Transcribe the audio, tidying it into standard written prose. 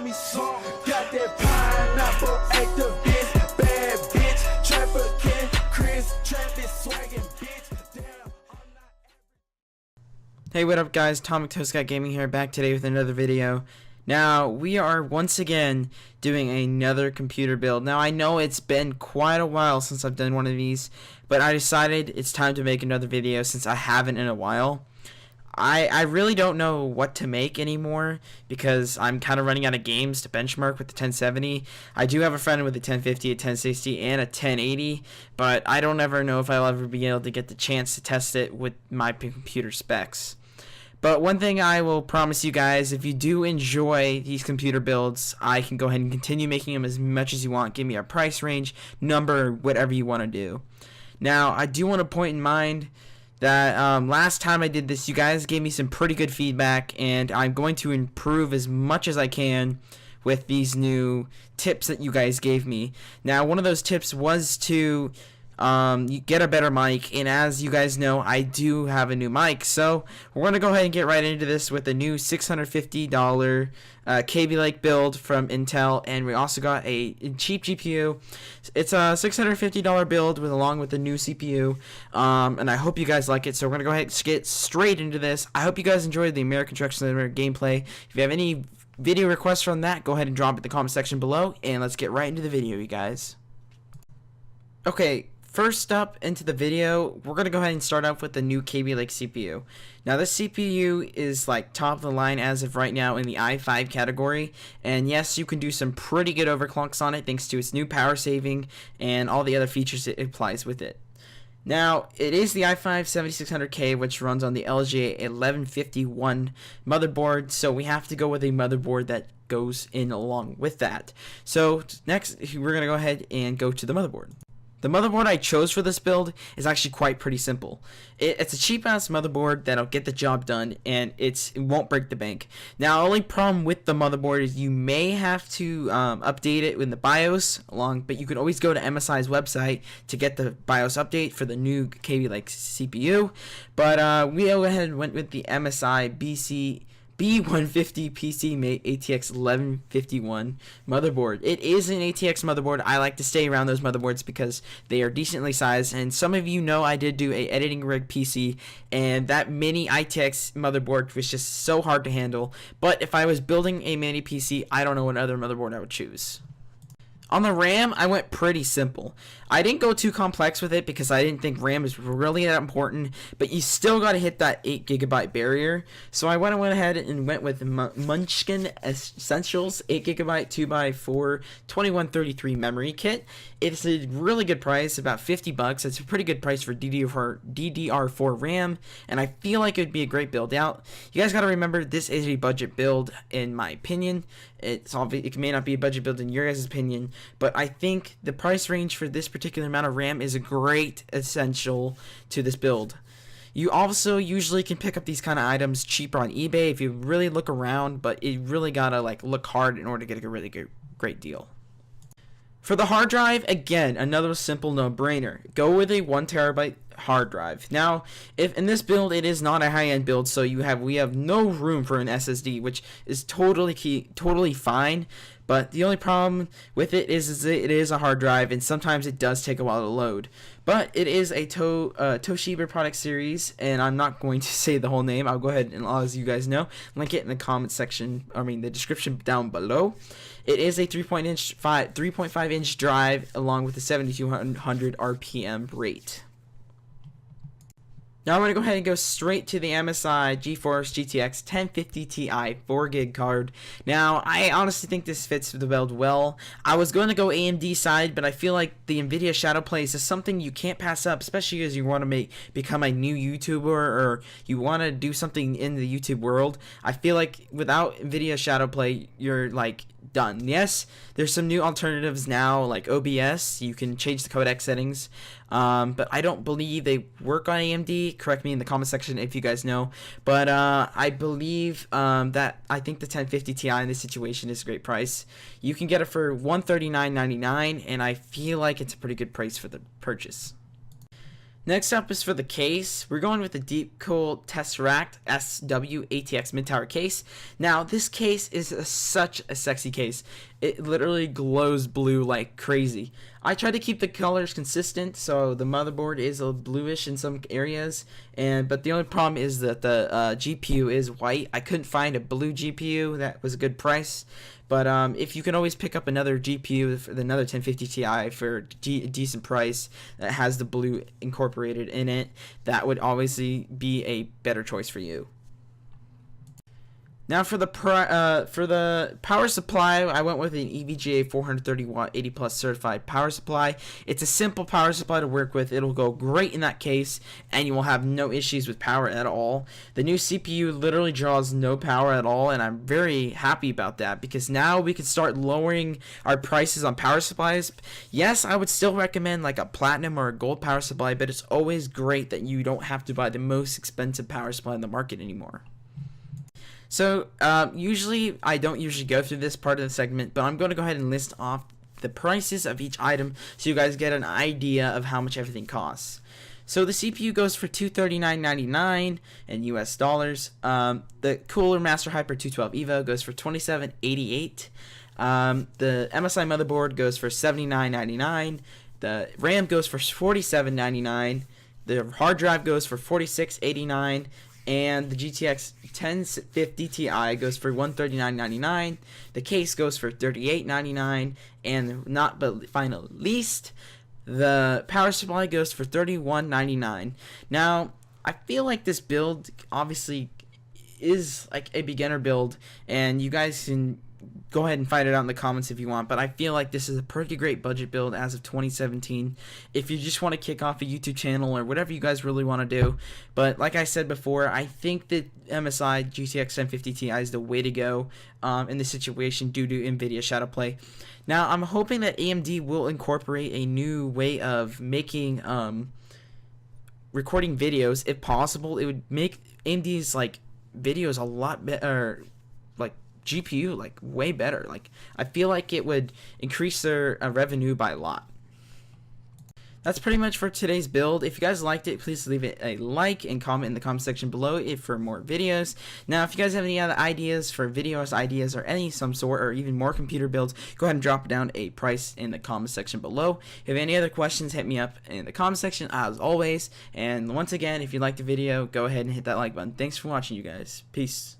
me some. Got that pineapple activist, bad bitch, trafficking, Chris, traffic, swagging bitch. Damn, I'm not. Hey, what up guys, Atomic Toast Guy Gaming here, back today with another video. Now, we are once again doing another computer build. Now, I know it's been quite a while since I've done one of these, but I decided it's time to make another video since I haven't in a while. I really don't know what to make anymore because I'm kind of running out of games to benchmark with the 1070. I do have a friend with a 1050, a 1060, and a 1080, but I don't ever know if I'll ever be able to get the chance to test it with my computer specs. But one thing I will promise you guys, if you do enjoy these computer builds, I can go ahead and continue making them as much as you want. Give me a price range, number, whatever you want to do. Now, I do want to point in mind that last time I did this, you guys gave me some pretty good feedback, and I'm going to improve as much as I can with these new tips that you guys gave me. Now, one of those tips was to you get a better mic, and as you guys know, I do have a new mic, so we're going to go ahead and get right into this with a new $650 Kaby Lake build from Intel, and we also got a cheap GPU. It's a $650 build along with the new CPU, and I hope you guys like it, so we're going to go ahead and get straight into this. I hope you guys enjoyed the American Truck Simulator gameplay. If you have any video requests from that, go ahead and drop it in the comment section below, and let's get right into the video, you guys. Okay. First up into the video, we're going to go ahead and start off with the new Kaby Lake CPU. Now this CPU is like top of the line as of right now in the i5 category, and yes, you can do some pretty good overclocks on it thanks to its new power saving and all the other features it applies with it. Now, it is the i5 7600K, which runs on the LGA 1151 motherboard, so we have to go with a motherboard that goes in along with that. So next, we're going to go ahead and go to the motherboard. The motherboard I chose for this build is actually quite pretty simple. It's a cheap-ass motherboard that'll get the job done, and it won't break the bank. Now, the only problem with the motherboard is you may have to update it with the BIOS, but you can always go to MSI's website to get the BIOS update for the new Kaby Lake CPU. But we went ahead and went with the MSI B150 PC Mate ATX 1151 motherboard. It is an ATX motherboard. I like to stay around those motherboards because they are decently sized, and some of you know I did do a editing rig PC, and that mini ITX motherboard was just so hard to handle. But if I was building a mini PC, I don't know what other motherboard I would choose. On the RAM, I went pretty simple. I didn't go too complex with it because I didn't think RAM is really that important, but you still got to hit that 8GB barrier. So I went ahead and went with Munchkin Essentials 8GB 2x4 2133 memory kit. It's a really good price, about $50. It's a pretty good price for DDR4 RAM, and I feel like it would be a great build out. You guys got to remember, this is a budget build in my opinion. It may not be a budget build in your guys' opinion, but I think the price range for this particular amount of RAM is a great essential to this build. You also usually can pick up these kind of items cheaper on eBay if you really look around, but you really gotta look hard in order to get a really great deal. For the hard drive, again, another simple no-brainer. Go with a 1TB hard drive. Now, if in this build it is not a high-end build, so we have no room for an SSD, which is totally fine. But the only problem with it is it is a hard drive, and sometimes it does take a while to load. But it is a Toshiba product series, and I'm not going to say the whole name. I'll go ahead and, as you guys know, link it in the comment section, the description down below. It is a 3.5 inch drive along with a 7200 RPM rate. Now I'm going to go ahead and go straight to the MSI GeForce GTX 1050 Ti 4GB card. Now, I honestly think this fits the build well. I was going to go AMD side, but I feel like the Nvidia Shadow Plays is something you can't pass up, especially as you want to become a new YouTuber or you want to do something in the YouTube world. I feel like without Nvidia Shadow Play, you're done. Yes, there's some new alternatives now like OBS. You can change the codec settings, but I don't believe they work on AMD. Correct me in the comment section if you guys know, but I believe that I think the 1050 Ti in this situation is a great price. You can get it for $139.99, and I feel like it's a pretty good price for the purchase. Next up is for the case. We're going with the Deep Cool Tesseract SW ATX mid-tower case. Now, this case is such a sexy case. It literally glows blue like crazy. I try to keep the colors consistent, so the motherboard is a bluish in some areas, but the only problem is that the GPU is white. I couldn't find a blue GPU that was a good price. But if you can always pick up another GPU, for another 1050 Ti for a decent price that has the blue incorporated in it, that would obviously be a better choice for you. Now for the power supply, I went with an EVGA 430 watt 80 plus certified power supply. It's a simple power supply to work with. It'll go great in that case, and you will have no issues with power at all. The new CPU literally draws no power at all, and I'm very happy about that because now we can start lowering our prices on power supplies. Yes, I would still recommend like a platinum or a gold power supply, but it's always great that you don't have to buy the most expensive power supply in the market anymore. So, usually, I don't usually go through this part of the segment, but I'm going to go ahead and list off the prices of each item so you guys get an idea of how much everything costs. So, the CPU goes for $239.99 in US dollars. The Cooler Master Hyper 212 Evo goes for $27.88. The MSI motherboard goes for $79.99. The RAM goes for $47.99. The hard drive goes for $46.89. And the GTX 1050 Ti goes for $139.99. The case goes for $38.99. And not but final least, the power supply goes for $31.99. Now, I feel like this build obviously is like a beginner build, and you guys can go ahead and find it out in the comments if you want, but I feel like this is a pretty great budget build as of 2017 if you just want to kick off a YouTube channel or whatever you guys really want to do. But like I said before, I think that MSI GTX 1050 Ti is the way to go in this situation due to Nvidia Shadow Play. Now, I'm hoping that AMD will incorporate a new way of making recording videos. If possible, it would make AMD's like videos a lot better, like GPU like way better. Like I feel like it would increase their revenue by a lot. That's pretty much for today's build. If you guys liked it, please leave it a like and comment in the comment section below if for more videos. Now, if you guys have any other ideas for videos, ideas, or any some sort, or even more computer builds, go ahead and drop down a price in the comment section below. If you have any other questions, hit me up in the comment section as always. And once again, if you liked the video, go ahead and hit that like button. Thanks for watching, you guys. Peace.